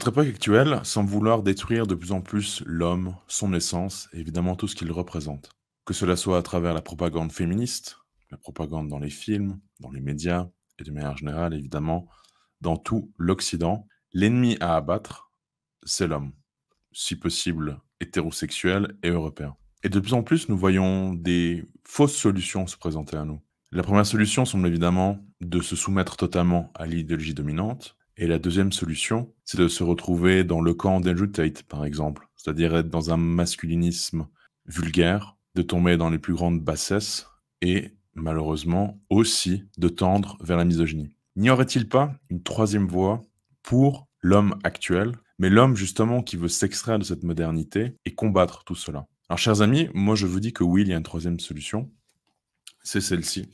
Notre époque actuelle semble vouloir détruire de plus en plus l'homme, son essence et évidemment tout ce qu'il représente. Que cela soit à travers la propagande féministe, la propagande dans les films, dans les médias et de manière générale évidemment dans tout l'Occident, l'ennemi à abattre, c'est l'homme, si possible hétérosexuel et européen. Et de plus en plus, nous voyons des fausses solutions se présenter à nous. La première solution semble évidemment de se soumettre totalement à l'idéologie dominante. Et la deuxième solution, c'est de se retrouver dans le camp d'Andrew Tate, par exemple. C'est-à-dire être dans un masculinisme vulgaire, de tomber dans les plus grandes bassesses et, malheureusement, aussi de tendre vers la misogynie. N'y aurait-il pas une troisième voie pour l'homme actuel, mais l'homme justement qui veut s'extraire de cette modernité et combattre tout cela? Alors, chers amis, moi je vous dis que oui, il y a une troisième solution, c'est celle-ci.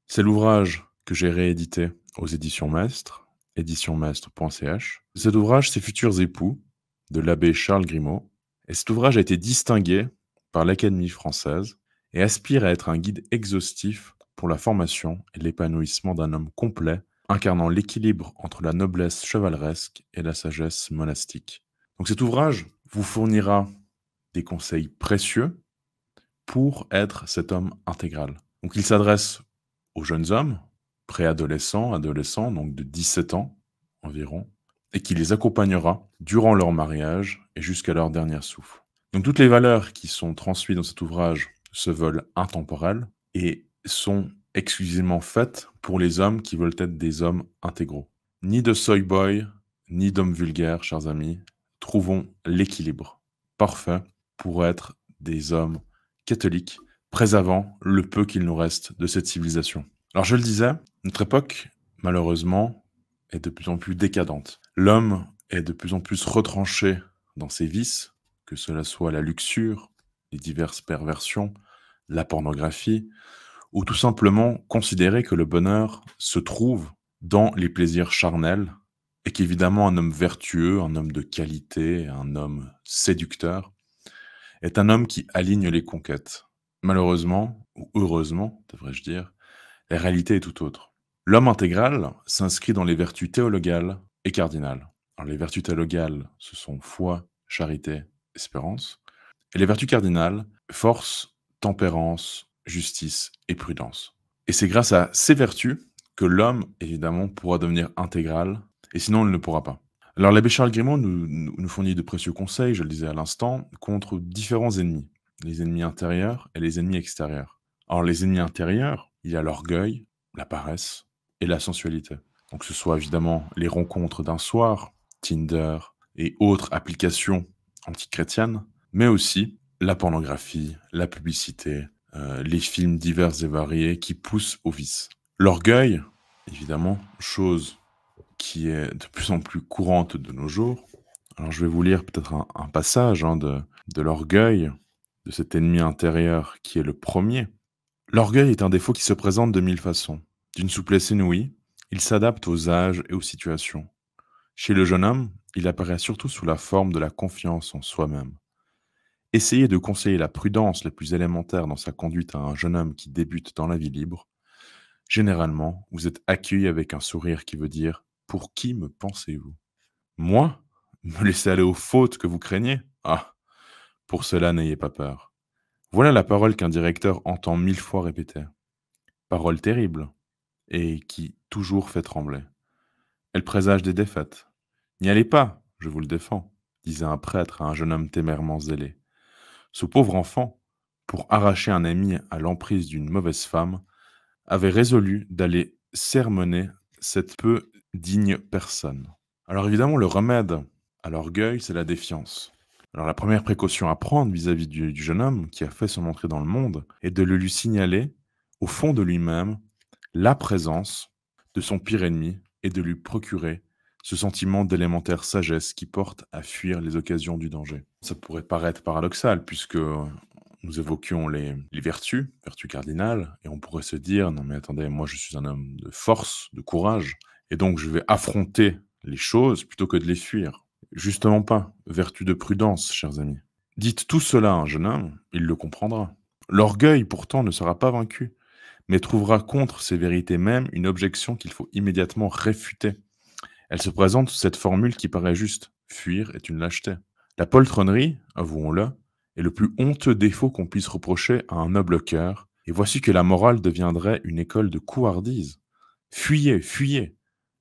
C'est l'ouvrage que j'ai réédité aux éditions Maistre, éditionmaistre.ch. Cet ouvrage, c'est Futurs époux, de l'abbé Charles Grimaud. Et cet ouvrage a été distingué par l'Académie française et aspire à être un guide exhaustif pour la formation et l'épanouissement d'un homme complet, incarnant l'équilibre entre la noblesse chevaleresque et la sagesse monastique. Donc cet ouvrage vous fournira des conseils précieux pour être cet homme intégral. Donc il s'adresse aux jeunes hommes, préadolescents, adolescents, donc de 17 ans environ, et qui les accompagnera durant leur mariage et jusqu'à leur dernier souffle. Donc toutes les valeurs qui sont transmises dans cet ouvrage se veulent intemporelles et sont exclusivement faites pour les hommes qui veulent être des hommes intégraux. Ni de soy boy, ni d'hommes vulgaires, chers amis. Trouvons l'équilibre parfait pour être des hommes catholiques, préservant le peu qu'il nous reste de cette civilisation. Alors je le disais, notre époque, malheureusement, est de plus en plus décadente. L'homme est de plus en plus retranché dans ses vices, que cela soit la luxure, les diverses perversions, la pornographie, ou tout simplement considérer que le bonheur se trouve dans les plaisirs charnels, et qu'évidemment un homme vertueux, un homme de qualité, un homme séducteur, est un homme qui aligne les conquêtes. Malheureusement, ou heureusement, devrais-je dire, la réalité est tout autre. L'homme intégral s'inscrit dans les vertus théologales et cardinales. Alors, les vertus théologales, ce sont foi, charité, espérance. Et les vertus cardinales, force, tempérance, justice et prudence. Et c'est grâce à ces vertus que l'homme, évidemment, pourra devenir intégral, et sinon, il ne pourra pas. Alors, l'abbé Charles Grimaud nous fournit de précieux conseils, je le disais à l'instant, contre différents ennemis. Les ennemis intérieurs et les ennemis extérieurs. Alors, les ennemis intérieurs, il y a l'orgueil, la paresse et la sensualité. Donc, ce soit évidemment les rencontres d'un soir, Tinder et autres applications antichrétiennes, mais aussi la pornographie, la publicité, les films divers et variés qui poussent au vice. L'orgueil, évidemment, chose qui est de plus en plus courante de nos jours. Alors je vais vous lire peut-être un passage de l'orgueil, de cet ennemi intérieur qui est le premier. L'orgueil est un défaut qui se présente de mille façons. D'une souplesse inouïe, il s'adapte aux âges et aux situations. Chez le jeune homme, il apparaît surtout sous la forme de la confiance en soi-même. Essayez de conseiller la prudence la plus élémentaire dans sa conduite à un jeune homme qui débute dans la vie libre. Généralement, vous êtes accueilli avec un sourire qui veut dire « Pour qui me pensez-vous » Moi? Me laisser aller aux fautes que vous craignez? Ah, pour cela, n'ayez pas peur. Voilà la parole qu'un directeur entend 1000 fois répéter. Parole terrible, et qui toujours fait trembler. Elle présage des défaites. N'y allez pas, je vous le défends, disait un prêtre à un jeune homme témérairement zélé. Ce pauvre enfant, pour arracher un ami à l'emprise d'une mauvaise femme, avait résolu d'aller sermonner cette peu digne personne. Alors évidemment, le remède à l'orgueil, c'est la défiance. Alors la première précaution à prendre vis-à-vis du jeune homme qui a fait son entrée dans le monde est de le lui signaler, au fond de lui-même, la présence de son pire ennemi et de lui procurer ce sentiment d'élémentaire sagesse qui porte à fuir les occasions du danger. Ça pourrait paraître paradoxal puisque nous évoquions les vertus cardinales, et on pourrait se dire, non mais attendez, moi je suis un homme de force, de courage, et donc je vais affronter les choses plutôt que de les fuir. Justement pas, vertu de prudence, chers amis. Dites tout cela à un jeune homme, il le comprendra. L'orgueil pourtant ne sera pas vaincu, mais trouvera contre ces vérités mêmes une objection qu'il faut immédiatement réfuter. Elle se présente sous cette formule qui paraît juste. Fuir est une lâcheté. La poltronnerie, avouons-le, est le plus honteux défaut qu'on puisse reprocher à un noble cœur, et voici que la morale deviendrait une école de couardise. Fuyez, fuyez,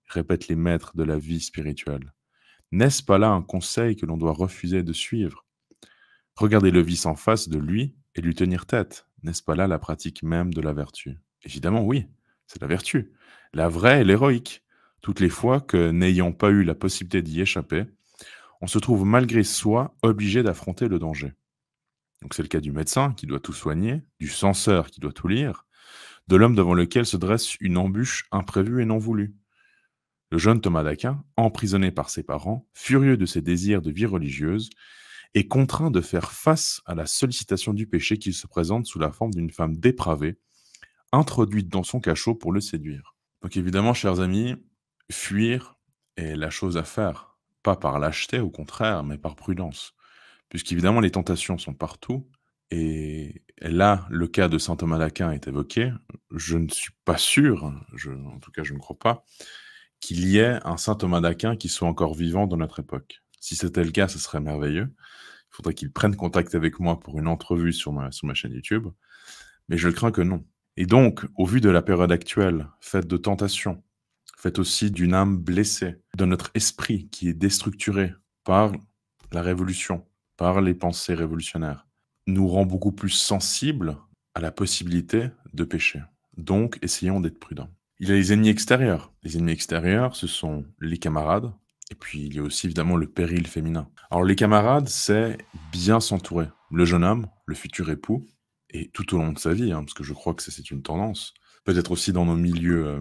répètent les maîtres de la vie spirituelle. N'est-ce pas là un conseil que l'on doit refuser de suivre? Regarder le vice en face de lui et lui tenir tête, n'est-ce pas là la pratique même de la vertu? Évidemment, oui, c'est la vertu, la vraie et l'héroïque. Toutes les fois que, n'ayant pas eu la possibilité d'y échapper, on se trouve malgré soi obligé d'affronter le danger. Donc c'est le cas du médecin qui doit tout soigner, du censeur qui doit tout lire, de l'homme devant lequel se dresse une embûche imprévue et non voulue. Le jeune Thomas d'Aquin, emprisonné par ses parents, furieux de ses désirs de vie religieuse, est contraint de faire face à la sollicitation du péché qui se présente sous la forme d'une femme dépravée, introduite dans son cachot pour le séduire. Donc évidemment, chers amis, fuir est la chose à faire, pas par lâcheté au contraire, mais par prudence. Puisqu'évidemment les tentations sont partout, et là, le cas de saint Thomas d'Aquin est évoqué. Je ne suis pas sûr, en tout cas je ne crois pas, qu'il y ait un saint Thomas d'Aquin qui soit encore vivant dans notre époque. Si c'était le cas, ce serait merveilleux. Il faudrait qu'il prenne contact avec moi pour une entrevue sur ma chaîne YouTube, mais je crains que non. Et donc, au vu de la période actuelle, faite de tentations, faite aussi d'une âme blessée, de notre esprit qui est déstructuré par la révolution, par les pensées révolutionnaires, nous rend beaucoup plus sensibles à la possibilité de pécher. Donc, essayons d'être prudents. Il y a les ennemis extérieurs. Les ennemis extérieurs, ce sont les camarades, et puis il y a aussi évidemment le péril féminin. Alors les camarades, c'est bien s'entourer. Le jeune homme, le futur époux, et tout au long de sa vie, parce que je crois que ça, c'est une tendance, peut-être aussi dans nos milieux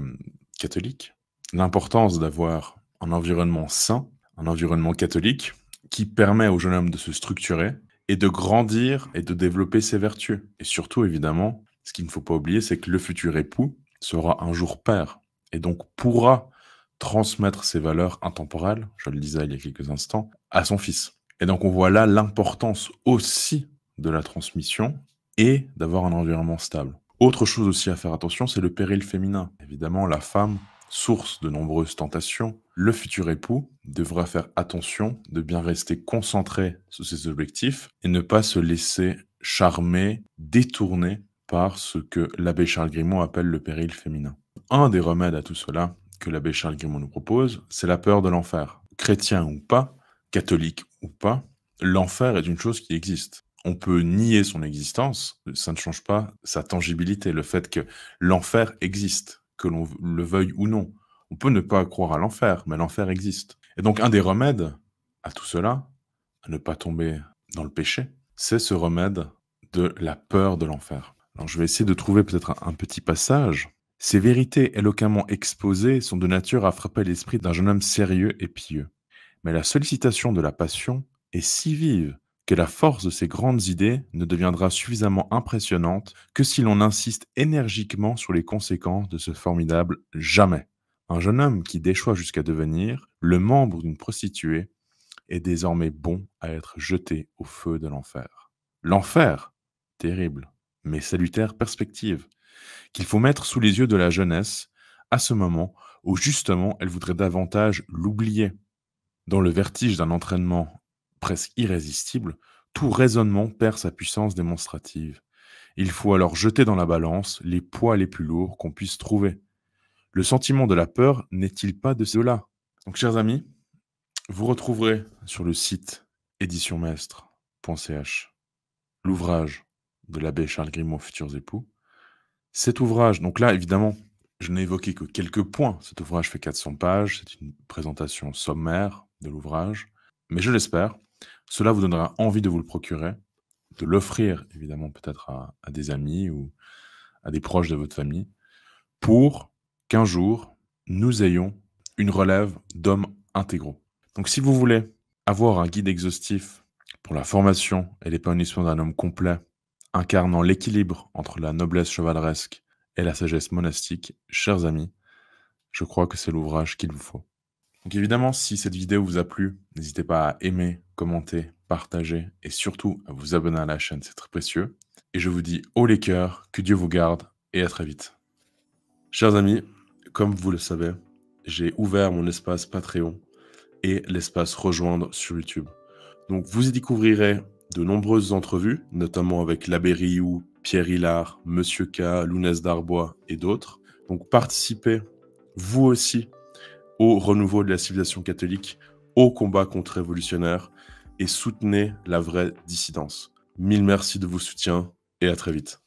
catholiques, l'importance d'avoir un environnement sain, un environnement catholique, qui permet au jeune homme de se structurer et de grandir et de développer ses vertus. Et surtout, évidemment, ce qu'il ne faut pas oublier, c'est que le futur époux sera un jour père et donc pourra transmettre ses valeurs intemporelles, je le disais il y a quelques instants, à son fils. Et donc on voit là l'importance aussi de la transmission et d'avoir un environnement stable. Autre chose aussi à faire attention, c'est le péril féminin. Évidemment, la femme, source de nombreuses tentations, le futur époux devra faire attention de bien rester concentré sur ses objectifs et ne pas se laisser charmer, détourner par ce que l'abbé Charles Grimont appelle le péril féminin. Un des remèdes à tout cela que l'abbé Charles Grimont nous propose, c'est la peur de l'enfer. Chrétien ou pas, catholique ou pas, l'enfer est une chose qui existe. On peut nier son existence, ça ne change pas sa tangibilité, le fait que l'enfer existe, que l'on le veuille ou non. On peut ne pas croire à l'enfer, mais l'enfer existe. Et donc un des remèdes à tout cela, à ne pas tomber dans le péché, c'est ce remède de la peur de l'enfer. Alors je vais essayer de trouver peut-être un petit passage. Ces vérités éloquemment exposées sont de nature à frapper l'esprit d'un jeune homme sérieux et pieux. Mais la sollicitation de la passion est si vive que la force de ces grandes idées ne deviendra suffisamment impressionnante que si l'on insiste énergiquement sur les conséquences de ce formidable jamais. Un jeune homme qui déchoit jusqu'à devenir le membre d'une prostituée est désormais bon à être jeté au feu de l'enfer. L'enfer, terrible, mais salutaire perspective, qu'il faut mettre sous les yeux de la jeunesse à ce moment où justement elle voudrait davantage l'oublier. Dans le vertige d'un entraînement presque irrésistible, tout raisonnement perd sa puissance démonstrative. Il faut alors jeter dans la balance les poids les plus lourds qu'on puisse trouver. Le sentiment de la peur n'est-il pas de cela? Donc, chers amis, vous retrouverez sur le site éditionmaistre.ch l'ouvrage de l'abbé Charles Grimont, Futurs époux. Cet ouvrage, donc là, évidemment, je n'ai évoqué que quelques points. Cet ouvrage fait 400 pages, c'est une présentation sommaire de l'ouvrage. Mais je l'espère, cela vous donnera envie de vous le procurer, de l'offrir évidemment peut-être à des amis ou à des proches de votre famille, pour qu'un jour, nous ayons une relève d'hommes intégraux. Donc si vous voulez avoir un guide exhaustif pour la formation et l'épanouissement d'un homme complet, incarnant l'équilibre entre la noblesse chevaleresque et la sagesse monastique, chers amis, je crois que c'est l'ouvrage qu'il vous faut. Donc évidemment, si cette vidéo vous a plu, n'hésitez pas à aimer, commenter, partager et surtout à vous abonner à la chaîne, c'est très précieux. Et je vous dis haut les cœurs, que Dieu vous garde et à très vite. Chers amis, comme vous le savez, j'ai ouvert mon espace Patreon et l'espace rejoindre sur YouTube. Donc vous y découvrirez de nombreuses entrevues, notamment avec l'abbé Rioux, Pierre Hillard, Monsieur K, Lounès Darbois et d'autres. Donc participez, vous aussi, au renouveau de la civilisation catholique, au combat contre-révolutionnaire et soutenez la vraie dissidence. Mille merci de vos soutiens et à très vite.